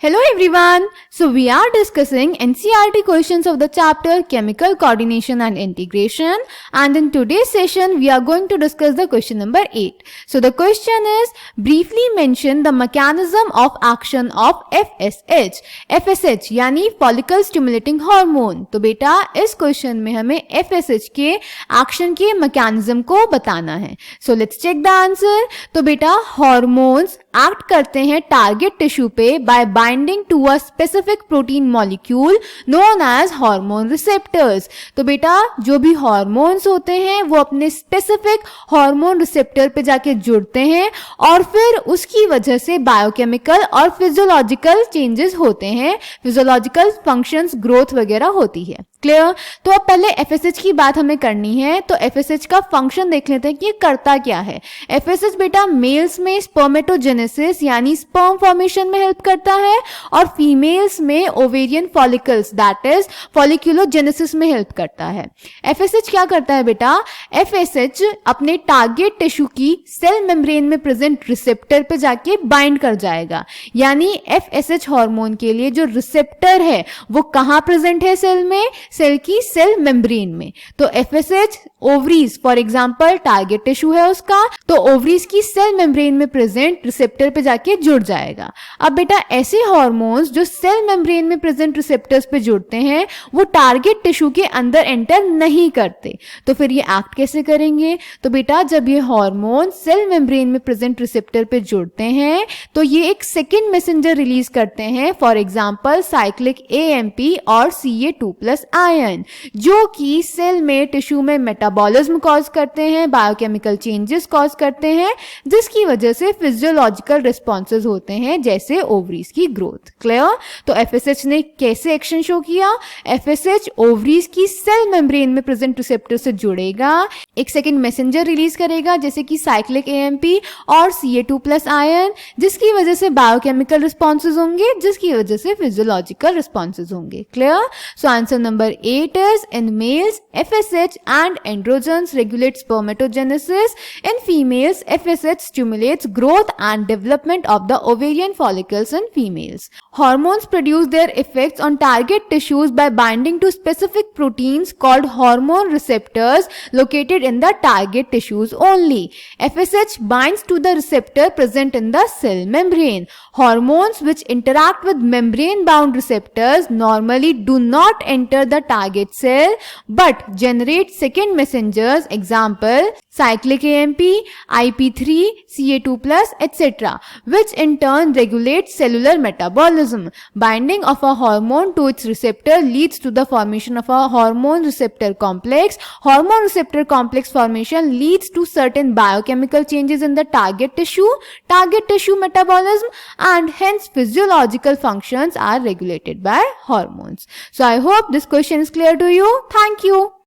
Hello everyone. So we are discussing NCERT questions of the chapter Chemical Coordination and Integration, and in today's session we are going to discuss the question number 8. So the question is, briefly mention the mechanism of action of FSH. FSH यानी follicle stimulating hormone. तो बेटा इस question में हमें FSH के action के mechanism को बताना है. So let's check the answer. तो बेटा हॉर्मोन्स एक्ट करते हैं टारगेट टिश्यू पे by binding to a specific protein molecule known as hormone receptors. तो बेटा जो भी हॉर्मोन्स होते हैं वो अपने स्पेसिफिक हार्मोन रिसेप्टर पे जाके जुड़ते हैं और फिर उसकी वजह से बायोकेमिकल और फिजियोलॉजिकल चेंजेस होते हैं, फिजियोलॉजिकल फंक्शंस, ग्रोथ वगैरह होती है. क्लियर? तो अब पहले FSH की बात हमें करनी है. तो FSH का फंक्शन देख लेते हैं कि ये करता क्या है. FSH बेटा मेल्स में स्पर्मेटोजेनेसिस यानी स्पर्म फॉर्मेशन में हेल्प करता है और फीमेल्स में ओवेरियन फॉलिकल्स दैट इज फॉलिक्यूलोजेनेसिस में हेल्प करता है. FSH क्या करता है बेटा? FSH अपने टारगेट टिश्यू की सेल मेम्ब्रेन में प्रेजेंट रिसेप्टर पे जाके बाइंड कर जाएगा. यानी FSH हार्मोन के लिए जो रिसेप्टर है वो कहां प्रेजेंट है? सेल में, सेल की सेल मेम्ब्रेन में. तो FSH ovaries for example target tissue है उसका, तो ओवरीज की सेल मेम्ब्रेन में प्रेजेंट रिसेप्टर पे जाके जुड़ जाएगा. अब बेटा ऐसे हार्मोन्स जो सेल मेम्ब्रेन में प्रेजेंट रिसेप्टर्स पे जुड़ते हैं वो टारगेट टिश्यू के अंदर एंटर नहीं करते. तो फिर ये एक्ट कैसे करेंगे? तो बेटा जब ये हार्मोन सेल मेम्ब्रेन में प्रेजेंट रिसेप्टर पे जुड़ते हैं तो ये एक सेकेंड मैसेंजर रिलीज करते हैं, फॉर एग्जांपल साइक्लिक AMP और Ca2+ आयन, जो कि सेल में टिश्यू में मेटाबॉलिज्म कॉज करते हैं, बायोकेमिकल चेंजेस कॉज करते हैं, जिसकी वजह से फिजियोलॉजिकल रिस्पॉन्सेज होते हैं जैसे ओवरीज की ग्रोथ. क्लियर? तो FSH ने कैसे एक्शन शो किया? FSH ओवरीज की सेल मेम्ब्रेन में प्रेजेंट रिसेप्टर से जुड़ेगा, एक सेकेंड मैसेंजर रिलीज करेगा जैसे कि साइक्लिक AMP और Ca2+ आयन, जिसकी वजह से बायोकेमिकल रिस्पॉन्सेज होंगे, जिसकी वजह से फिजियोलॉजिकल रिस्पॉन्सेज होंगे. Clear? So answer number 8 is in males FSH and androgens regulate spermatogenesis. In females FSH stimulates growth and development of the ovarian follicles in females. Hormones produce their effects on target tissues by binding to specific proteins called hormone receptors located in the target tissues only. FSH binds to the receptor present in the cell membrane. Hormones which interact with membrane bound receptors normally do not enter the target cell but generate second messengers, example cyclic AMP, IP3, Ca2+, etc., which in turn regulate cellular metabolism. Binding of a hormone to its receptor leads to the formation of a hormone receptor complex. Hormone receptor complex formation leads to certain biochemical changes in the target tissue metabolism, and hence physiological functions are regulated by hormones. So I hope this question is clear to you. Thank you.